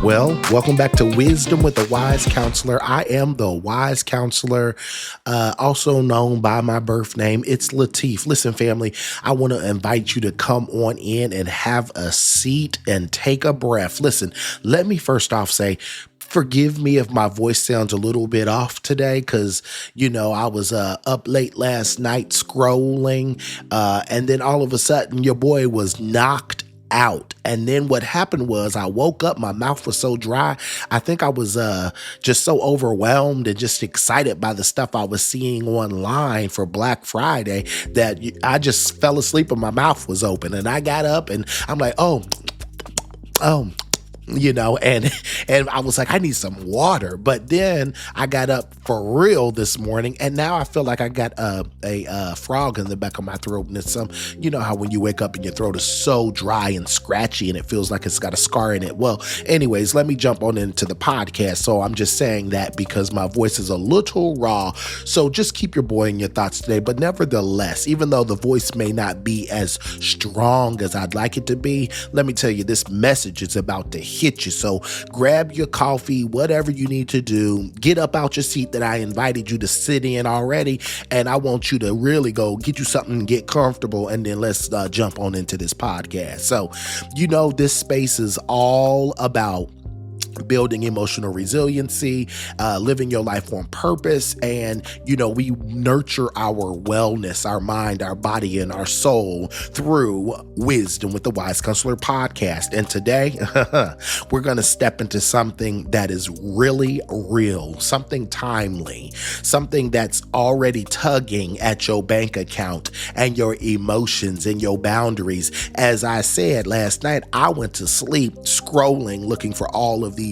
Well, welcome back to Wisdom with the Wise Counselor. I am the Wise Counselor, also known by my birth name. It's Lateef. Listen, family, I want to invite you to come on in and have a seat and take a breath. Listen, let me first off say, forgive me if my voice sounds a little bit off today because, I was up late last night scrolling, and then all of a sudden your boy was knocked out. And then what happened was I woke up, my mouth was so dry. I think I was just so overwhelmed and just excited by the stuff I was seeing online for Black Friday that I just fell asleep and my mouth was open. And I got up and I'm like, oh, and I was like, I need some water. But then I got up for real this morning, and now I feel like I got a frog in the back of my throat. And it's how when you wake up and your throat is so dry and scratchy and it feels like it's got a scar in it. Well, anyways, let me jump on into the podcast. So I'm just saying that because my voice is a little raw. So just keep your boy in your thoughts today. But nevertheless, even though the voice may not be as strong as I'd like it to be, let me tell you, this message is about to hit you. So grab your coffee, whatever you need to do, get up out your seat that I invited you to sit in already. And I want you to really go get you something, get comfortable, and then let's jump on into this podcast. So, this space is all about building emotional resiliency, living your life on purpose. And, we nurture our wellness, our mind, our body, and our soul through Wisdom with the Wise Counselor podcast. And today, we're going to step into something that is really real, something timely, something that's already tugging at your bank account and your emotions and your boundaries. As I said last night, I went to sleep scrolling, looking for all of these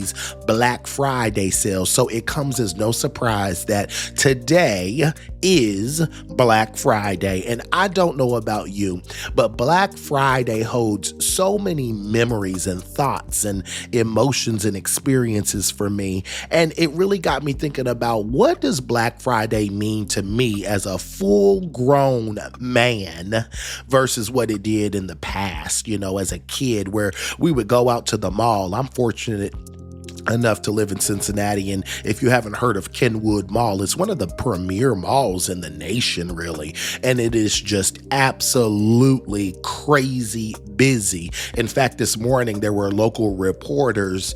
Black Friday sales. So it comes as no surprise that today is Black Friday. And I don't know about you, but Black Friday holds so many memories and thoughts and emotions and experiences for me. And it really got me thinking about, what does Black Friday mean to me as a full-grown man versus what it did in the past, as a kid, where we would go out to the mall. I'm fortunate enough to live in Cincinnati, and if you haven't heard of Kenwood Mall, it's one of the premier malls in the nation, really, and it is just absolutely crazy busy. In fact, this morning there were local reporters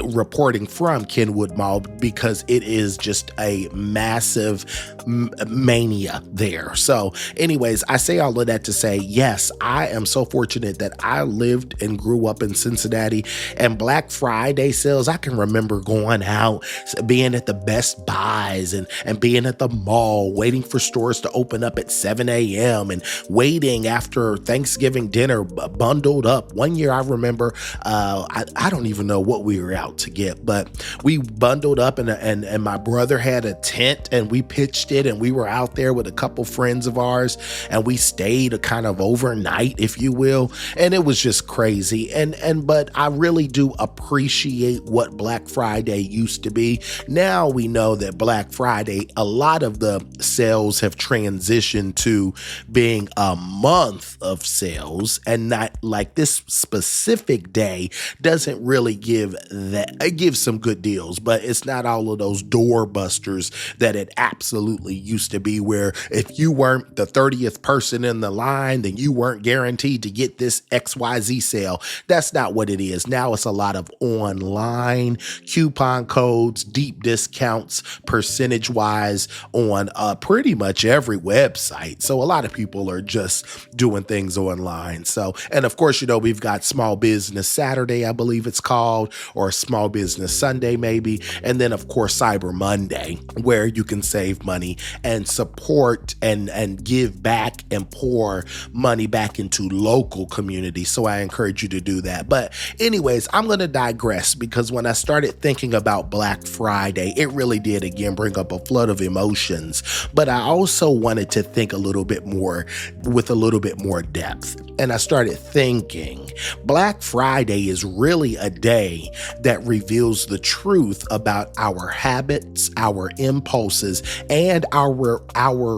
reporting from Kenwood Mall because it is just a massive mania there. So anyways, I say all of that to say, yes, I am so fortunate that I lived and grew up in Cincinnati, and Black Friday sales, I can remember going out, being at the Best Buys and being at the mall, waiting for stores to open up at 7 a.m. and waiting after Thanksgiving dinner bundled up. One year I remember, I don't even know what we were out to get, but we bundled up and my brother had a tent and we pitched it and we were out there with a couple friends of ours and we stayed a kind of overnight, if you will. And it was just crazy. But I really do appreciate what Black Friday used to be. Now we know that Black Friday, a lot of the sales have transitioned to being a month of sales, and not like this specific day doesn't really give that. It gives some good deals, but it's not all of those doorbusters that it absolutely used to be, where if you weren't the 30th person in the line, then you weren't guaranteed to get this XYZ sale. That's not what it is. Now it's a lot of online coupon codes, deep discounts, percentage-wise on pretty much every website. So a lot of people are just doing things online. So, and of course, we've got Small Business Saturday, I believe it's called, or Small Business Sunday maybe. And then of course, Cyber Monday, where you can save money and support and give back and pour money back into local communities. So I encourage you to do that. But anyways, I'm going to digress, because when I started thinking about Black Friday, it really did again bring up a flood of emotions. But I also wanted to think a little bit more with a little bit more depth. And I started thinking Black Friday is really a day that reveals the truth about our habits, our impulses, and our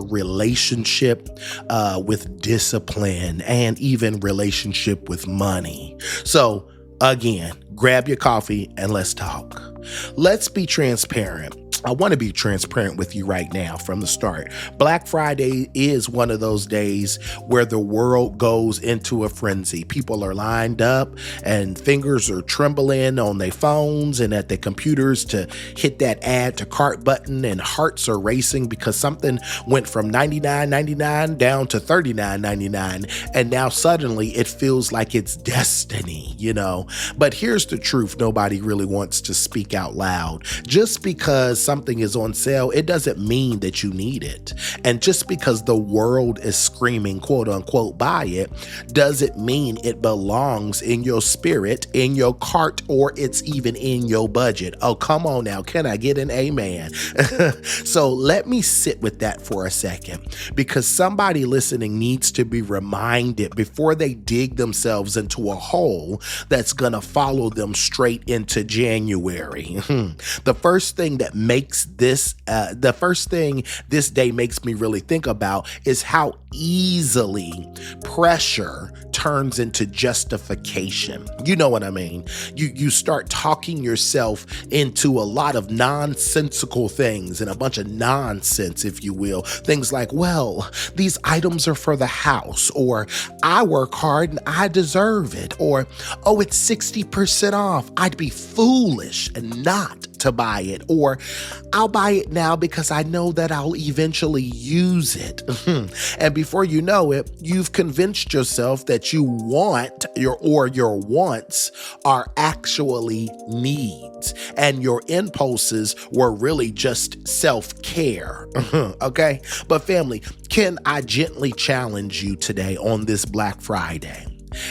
relationship with discipline, and even relationship with money. So Again, grab your coffee and let's talk. Let's be transparent. I want to be transparent with you right now from the start. Black Friday is one of those days where the world goes into a frenzy. People are lined up and fingers are trembling on their phones and at their computers to hit that add to cart button, and hearts are racing because something went from $99.99 down to $39.99. And now suddenly it feels like it's destiny, But here's the truth nobody really wants to speak out loud. Just because something is on sale, it doesn't mean that you need it. And just because the world is screaming, quote unquote, buy it, doesn't mean it belongs in your spirit, in your cart, or it's even in your budget. Oh, come on now. Can I get an amen? So let me sit with that for a second, because somebody listening needs to be reminded before they dig themselves into a hole that's going to follow them straight into January. The first thing this day makes me really think about is how easily pressure turns into justification. You know what I mean? You start talking yourself into a lot of nonsensical things and a bunch of nonsense, if you will. Things like, well, these items are for the house, or I work hard and I deserve it, or, oh, it's 60% off. I'd be foolish and not to buy it, or I'll buy it now because I know that I'll eventually use it. And before you know it, you've convinced yourself that you want your wants are actually needs, and your impulses were really just self-care. Okay? But family, can I gently challenge you today on this Black Friday?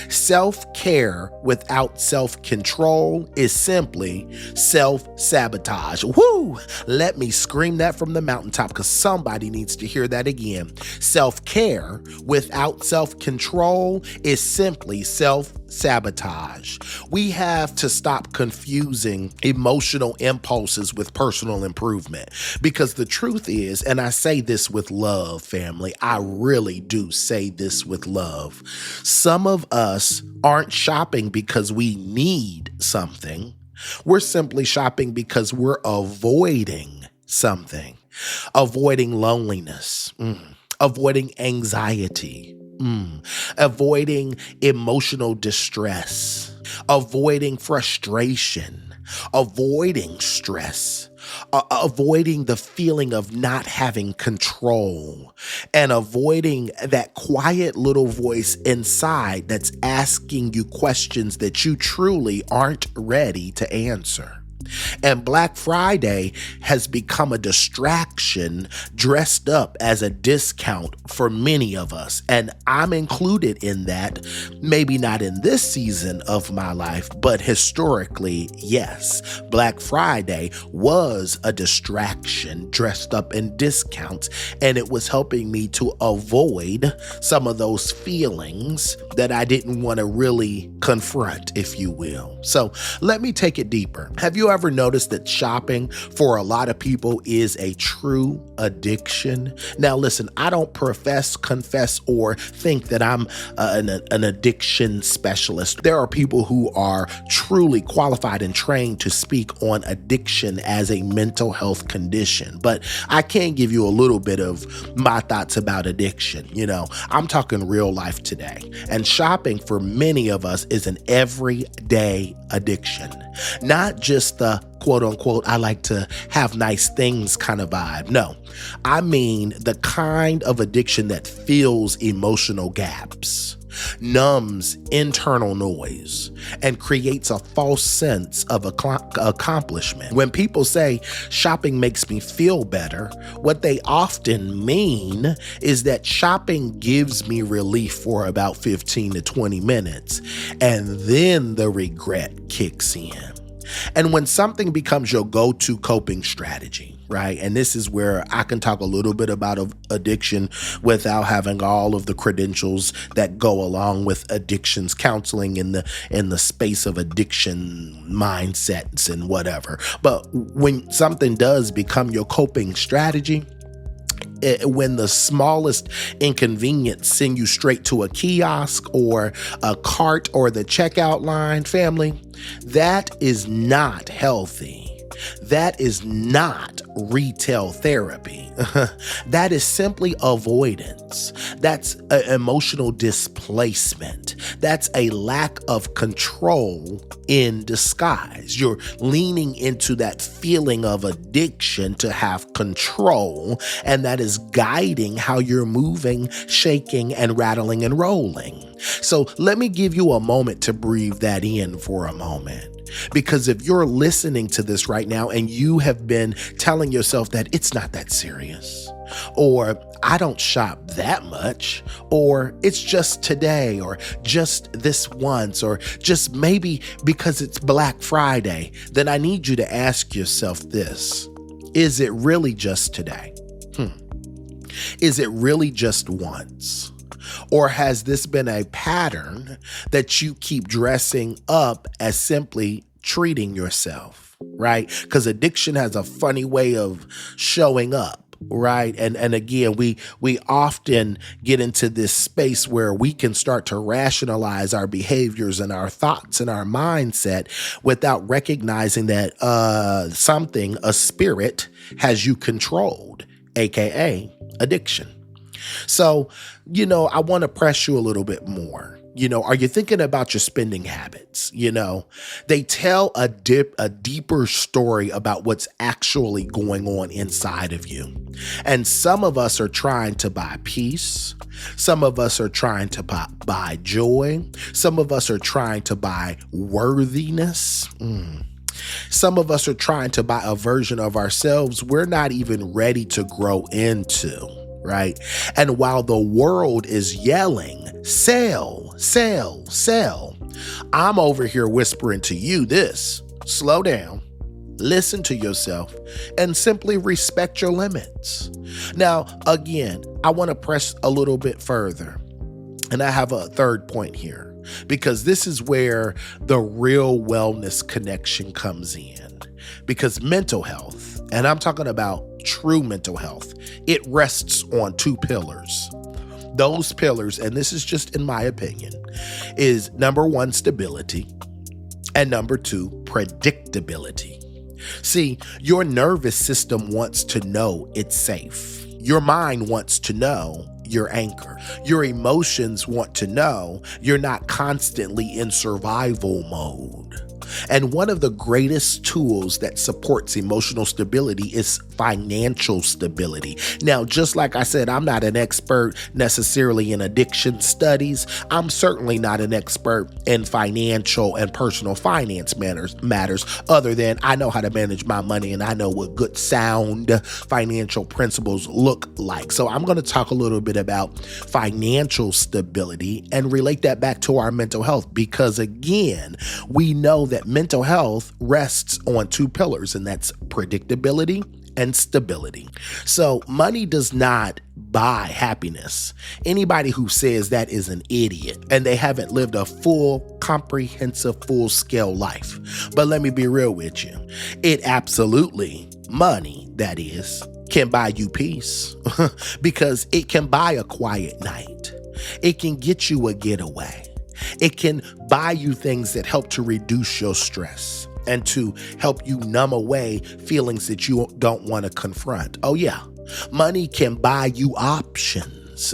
Self-care without self-control is simply self-sabotage. Woo! Let me scream that from the mountaintop, because somebody needs to hear that again. Self-care without self-control is simply self-sabotage. We have to stop confusing emotional impulses with personal improvement, because the truth is, and I say this with love, family, I really do say this with love, some of us aren't shopping because we need something. We're simply shopping because we're avoiding something, avoiding loneliness, avoiding anxiety, avoiding emotional distress, avoiding frustration, avoiding stress, avoiding the feeling of not having control, and avoiding that quiet little voice inside that's asking you questions that you truly aren't ready to answer. And Black Friday has become a distraction dressed up as a discount for many of us. And I'm included in that, maybe not in this season of my life, but historically, yes. Black Friday was a distraction dressed up in discounts, and it was helping me to avoid some of those feelings that I didn't want to really confront, if you will. So let me take it deeper. Have you ever noticed that shopping for a lot of people is a true addiction? Now listen, I don't confess, or think that I'm an addiction specialist. There are people who are truly qualified and trained to speak on addiction as a mental health condition, but I can give you a little bit of my thoughts about addiction. I'm talking real life today, and shopping for many of us is an everyday addiction, not just the quote unquote, I like to have nice things kind of vibe. No, I mean the kind of addiction that fills emotional gaps, numbs internal noise, and creates a false sense of accomplishment. When people say shopping makes me feel better, what they often mean is that shopping gives me relief for about 15 to 20 minutes, and then the regret kicks in. And when something becomes your go-to coping strategy, right? And this is where I can talk a little bit about addiction without having all of the credentials that go along with addictions counseling in the space of addiction mindsets and whatever. But when something does become your coping strategy, when the smallest inconvenience send you straight to a kiosk or a cart or the checkout line, family, that is not healthy. That is not retail therapy. That is simply avoidance. That's emotional displacement. That's a lack of control in disguise. You're leaning into that feeling of addiction to have control, and that is guiding how you're moving, shaking, and rattling and rolling. So let me give you a moment to breathe that in for a moment. Because if you're listening to this right now and you have been telling yourself that it's not that serious, or I don't shop that much, or it's just today, or just this once, or just maybe because it's Black Friday, then I need you to ask yourself this. Is it really just today? Is it really just once? Or has this been a pattern that you keep dressing up as simply treating yourself, right? Because addiction has a funny way of showing up, right? And again, we often get into this space where we can start to rationalize our behaviors and our thoughts and our mindset without recognizing that a spirit has you controlled, aka addiction. So, I want to press you a little bit more. Are you thinking about your spending habits? They tell a deeper story about what's actually going on inside of you. And some of us are trying to buy peace. Some of us are trying to buy joy. Some of us are trying to buy worthiness. Some of us are trying to buy a version of ourselves we're not even ready to grow into. Right? And while the world is yelling, sell, sell, sell, I'm over here whispering to you this: slow down, listen to yourself, and simply respect your limits. Now, again, I want to press a little bit further. And I have a third point here, because this is where the real wellness connection comes in. Because mental health, and I'm talking about true mental health, it rests on two pillars. Those pillars, and this is just in my opinion, is number one, stability, and number two, predictability. See, your nervous system wants to know it's safe. Your mind wants to know your anchor. Your emotions want to know you're not constantly in survival mode. And one of the greatest tools that supports emotional stability is financial stability. Now, just like I said, I'm not an expert necessarily in addiction studies. I'm certainly not an expert in financial and personal finance matters, other than I know how to manage my money and I know what good, sound financial principles look like. So I'm going to talk a little bit about financial stability and relate that back to our mental health, because again, we know that mental health rests on two pillars, and that's predictability and stability. So money does not buy happiness. Anybody who says that is an idiot, and they haven't lived a full, comprehensive, full-scale life. But let me be real with you. It absolutely, money, that is, can buy you peace because it can buy a quiet night. It can get you a getaway. It can buy you things that help to reduce your stress and to help you numb away feelings that you don't want to confront. Oh yeah, money can buy you options.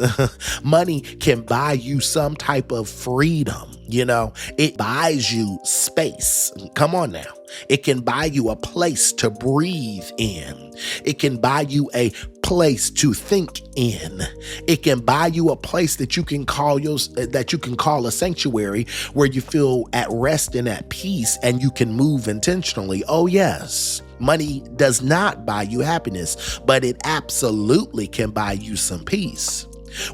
Money can buy you some type of freedom. It buys you space. Come on now. It can buy you a place to breathe in. It can buy you a place to think in. It can buy you a place that you can call a sanctuary, where you feel at rest and at peace and you can move intentionally. Oh yes. Money does not buy you happiness, but it absolutely can buy you some peace.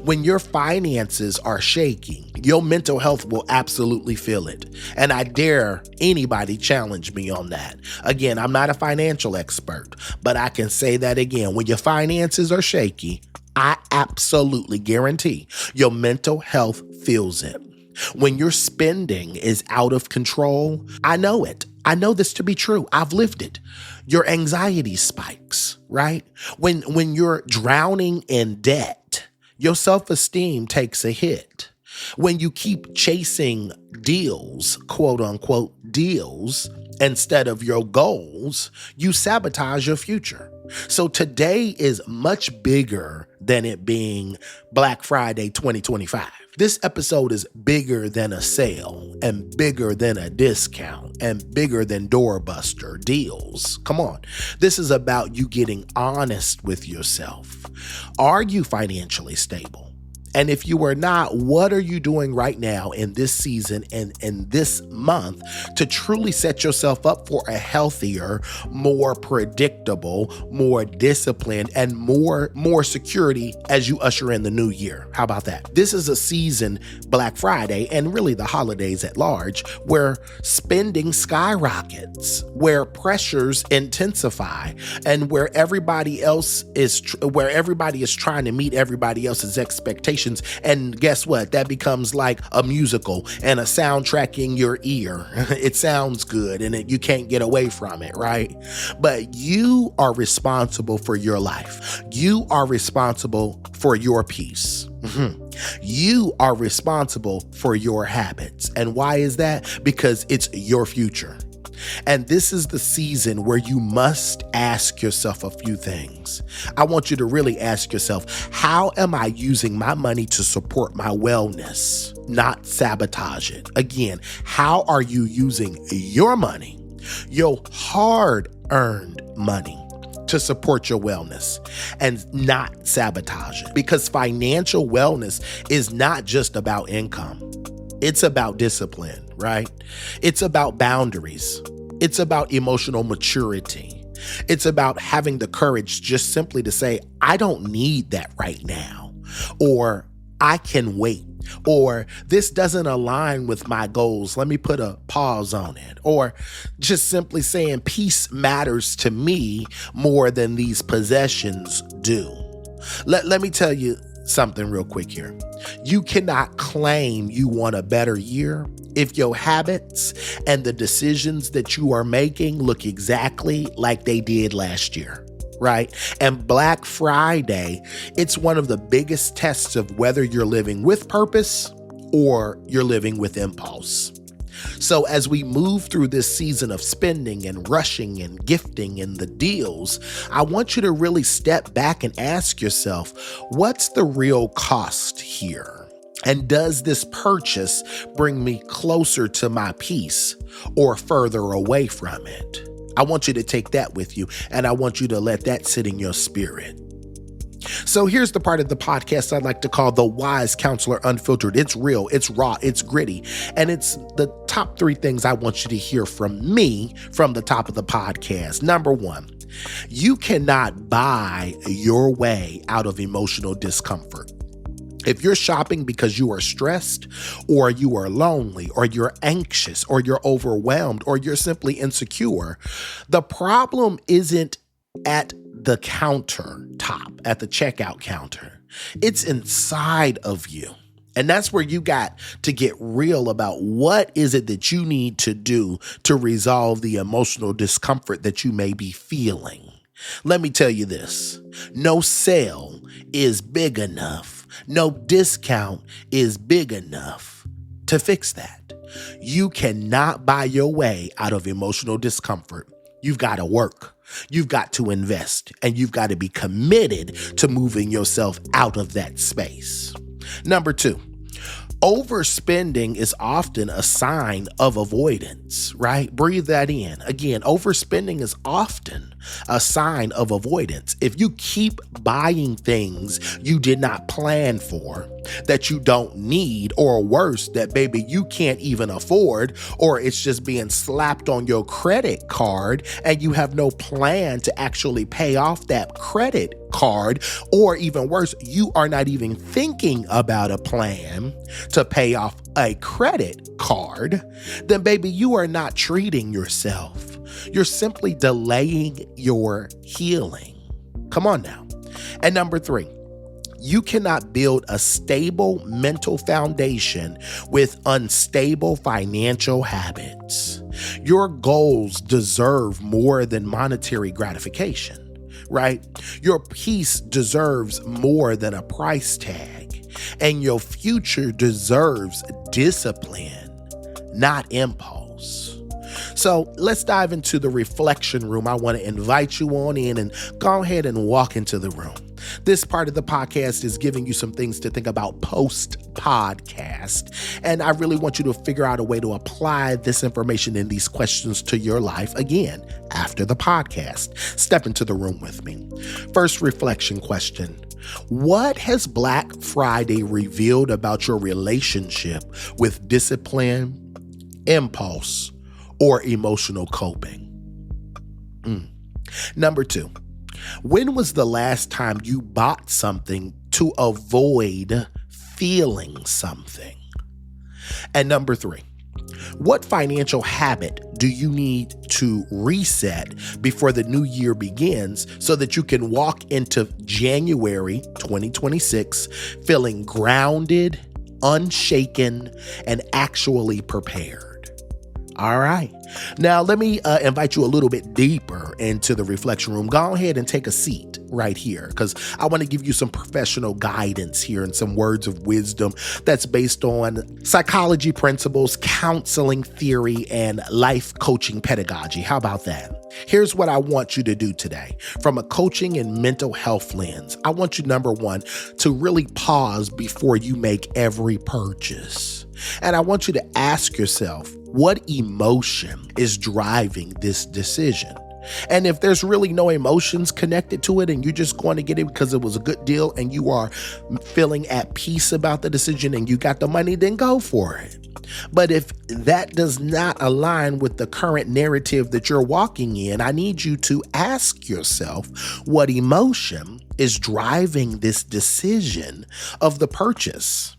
When your finances are shaking, your mental health will absolutely feel it. And I dare anybody challenge me on that. Again, I'm not a financial expert, but I can say that again. When your finances are shaky, I absolutely guarantee your mental health feels it. When your spending is out of control, I know it. I know this to be true. I've lived it. Your anxiety spikes, right? When you're drowning in debt, your self-esteem takes a hit. When you keep chasing deals, quote unquote deals, instead of your goals, you sabotage your future. So today is much bigger than it being Black Friday 2025. This episode is bigger than a sale and bigger than a discount and bigger than doorbuster deals. Come on. This is about you getting honest with yourself. Are you financially stable? And if you are not, what are you doing right now in this season and in this month to truly set yourself up for a healthier, more predictable, more disciplined, and more security as you usher in the new year? How about that? This is a season, Black Friday, and really the holidays at large, where spending skyrockets, where pressures intensify, and where everybody is trying to meet everybody else's expectations. And guess what? That becomes like a musical and a soundtrack in your ear. It sounds good and you can't get away from it, right? But you are responsible for your life. You are responsible for your peace. You are responsible for your habits. And why is that? Because it's your future. And this is the season where you must ask yourself a few things. I want you to really ask yourself, how am I using my money to support my wellness, not sabotage it? Again, how are you using your money, your hard-earned money, to support your wellness and not sabotage it? Because financial wellness is not just about income. It's about discipline, right? It's about boundaries. It's about emotional maturity. It's about having the courage just simply to say, I don't need that right now, or I can wait, or this doesn't align with my goals. Let me put a pause on it. Or just simply saying peace matters to me more than these possessions do. Let me tell you something real quick here. You cannot claim you want a better year if your habits and the decisions that you are making look exactly like they did last year, right? And Black Friday, it's one of the biggest tests of whether you're living with purpose or you're living with impulse. So as we move through this season of spending and rushing and gifting and the deals, I want you to really step back and ask yourself, what's the real cost here? And does this purchase bring me closer to my peace or further away from it? I want you to take that with you, and I want you to let that sit in your spirit. So here's the part of the podcast I'd like to call the Wise Counselor Unfiltered. It's real, it's raw, it's gritty, and it's the top 3 things I want you to hear from me from the top of the podcast. Number 1, you cannot buy your way out of emotional discomfort. If you're shopping because you are stressed, or you are lonely, or you're anxious, or you're overwhelmed, or you're simply insecure, the problem isn't at the countertop, at the checkout counter. It's inside of you. And that's where you got to get real about what is it that you need to do to resolve the emotional discomfort that you may be feeling. Let me tell you this. No sale is big enough. No discount is big enough to fix that. You cannot buy your way out of emotional discomfort. You've got to work. You've got to invest, and you've got to be committed to moving yourself out of that space. Number 2, overspending is often a sign of avoidance, right? Breathe that in. Again, overspending is often a sign of avoidance. If you keep buying things you did not plan for, that you don't need, or worse, that baby you can't even afford, or it's just being slapped on your credit card and you have no plan to actually pay off that credit card, or even worse, you are not even thinking about a plan to pay off a credit card, then baby, you are not treating yourself. You're simply delaying your healing. Come on now. And number 3, you cannot build a stable mental foundation with unstable financial habits. Your goals deserve more than monetary gratification, right? Your peace deserves more than a price tag, and your future deserves discipline, not impulse. So let's dive into the reflection room. I want to invite you on in and go ahead and walk into the room. This part of the podcast is giving you some things to think about post-podcast, and I really want you to figure out a way to apply this information and these questions to your life again after the podcast. Step into the room with me. First reflection question. What has Black Friday revealed about your relationship with discipline, impulse, or emotional coping? Number 2. When was the last time you bought something to avoid feeling something? And number 3, what financial habit do you need to reset before the new year begins so that you can walk into January 2026 feeling grounded, unshaken, and actually prepared? All right. Now, let me invite you a little bit deeper into the reflection room. Go ahead and take a seat right here because I want to give you some professional guidance here and some words of wisdom that's based on psychology principles, counseling theory, and life coaching pedagogy. How about that? Here's what I want you to do today. From a coaching and mental health lens, I want you, number 1, to really pause before you make every purchase. And I want you to ask yourself, what emotion is driving this decision? And if there's really no emotions connected to it and you're just going to get it because it was a good deal and you are feeling at peace about the decision and you got the money, then go for it. But if that does not align with the current narrative that you're walking in, I need you to ask yourself what emotion is driving this decision of the purchase.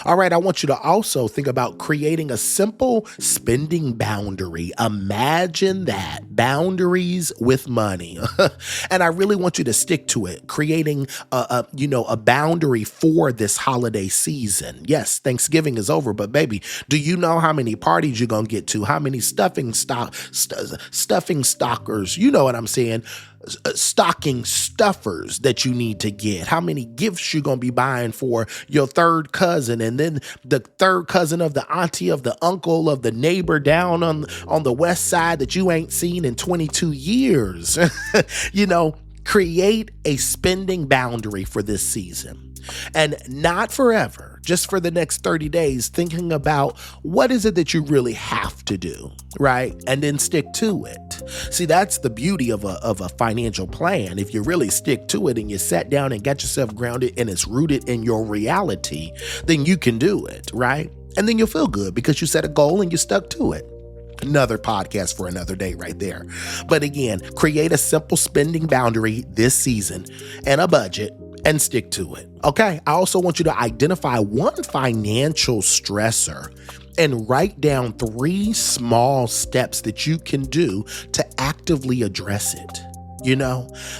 All right, I want you to also think about creating a simple spending boundary. Imagine that, boundaries with money. And I really want you to stick to it, creating a boundary for this holiday season. Yes, Thanksgiving is over, but baby, do you know how many parties you're going to get to? How many stuffing stockers, you know what I'm saying? Stocking stuffers that you need to get, how many gifts you're going to be buying for your third cousin, and then the third cousin of the auntie of the uncle of the neighbor down on the west side that you ain't seen in 22 years. Create a spending boundary for this season, and not forever, just for the next 30 days, thinking about what is it that you really have to do, right? And then stick to it. See, that's the beauty of a financial plan. If you really stick to it and you sat down and got yourself grounded and it's rooted in your reality, then you can do it, right? And then you'll feel good because you set a goal and you stuck to it. Another podcast for another day right there. But again, create a simple spending boundary this season and a budget and stick to it. Okay. I also want you to identify one financial stressor and write down 3 small steps that you can do to actively address it.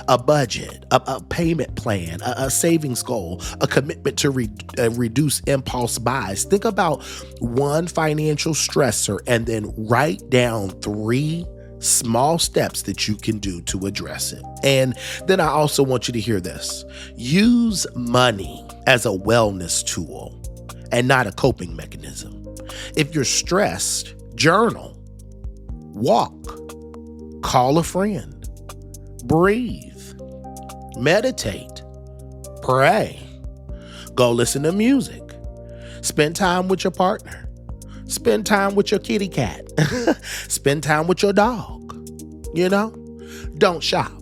A budget, a payment plan, a savings goal, a commitment to reduce impulse buys. Think about one financial stressor and then write down 3 small steps that you can do to address it. And then I also want you to hear this. Use money as a wellness tool and not a coping mechanism. If you're stressed, journal, walk, call a friend. Breathe, meditate, pray, go listen to music, spend time with your partner, spend time with your kitty cat, spend time with your dog, don't shop.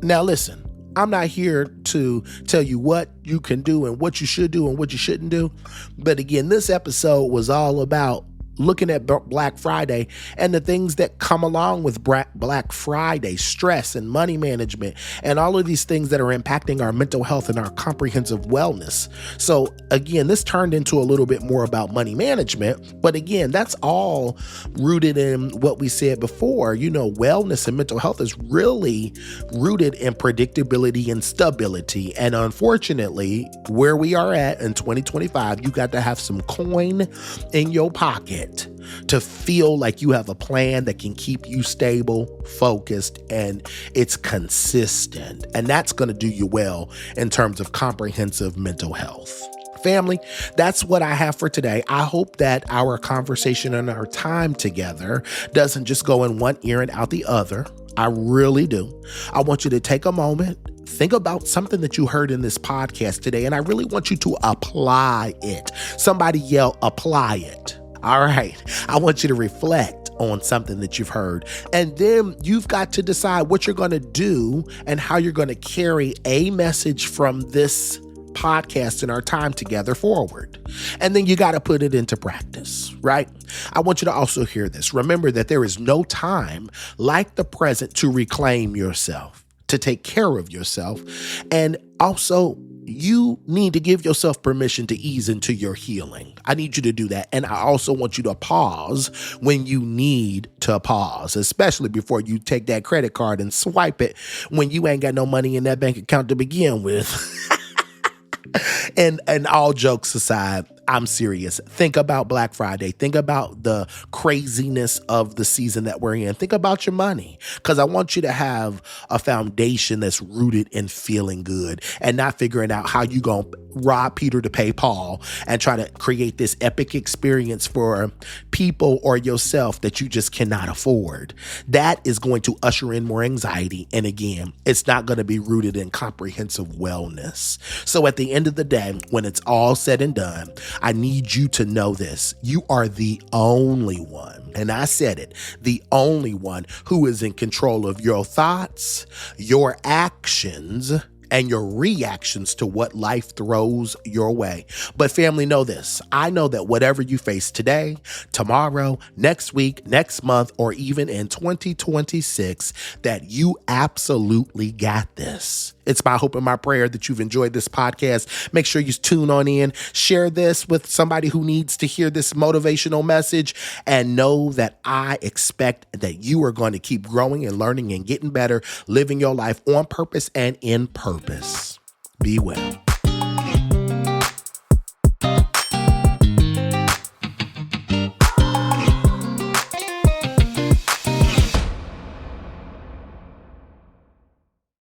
Now listen, I'm not here to tell you what you can do and what you should do and what you shouldn't do. But again, this episode was all about looking at Black Friday and the things that come along with Black Friday, stress and money management, and all of these things that are impacting our mental health and our comprehensive wellness. So again, this turned into a little bit more about money management, but again, that's all rooted in what we said before. Wellness and mental health is really rooted in predictability and stability. And unfortunately, where we are at in 2025, you got to have some coin in your pocket it, to feel like you have a plan that can keep you stable, focused, and it's consistent. And that's going to do you well in terms of comprehensive mental health. Family, that's what I have for today. I hope that our conversation and our time together doesn't just go in one ear and out the other. I really do. I want you to take a moment, think about something that you heard in this podcast today, and I really want you to apply it. Somebody yell, apply it. All right. I want you to reflect on something that you've heard. And then you've got to decide what you're going to do and how you're going to carry a message from this podcast and our time together forward. And then you got to put it into practice, right? I want you to also hear this. Remember that there is no time like the present to reclaim yourself, to take care of yourself. And also, you need to give yourself permission to ease into your healing. I need you to do that. And I also want you to pause when you need to pause, especially before you take that credit card and swipe it when you ain't got no money in that bank account to begin with. And all jokes aside, I'm serious. Think about Black Friday. Think about the craziness of the season that we're in. Think about your money, because I want you to have a foundation that's rooted in feeling good and not figuring out how you going to rob Peter to pay Paul and try to create this epic experience for people or yourself that you just cannot afford. That is going to usher in more anxiety. And again, it's not going to be rooted in comprehensive wellness. So at the end of the day, when it's all said and done, I need you to know this. You are the only one, and I said it, the only one who is in control of your thoughts, your actions, and your reactions to what life throws your way. But family, know this. I know that whatever you face today, tomorrow, next week, next month, or even in 2026, that you absolutely got this. It's my hope and my prayer that you've enjoyed this podcast. Make sure you tune on in, share this with somebody who needs to hear this motivational message, and know that I expect that you are going to keep growing and learning and getting better, living your life on purpose and in purpose. Be well.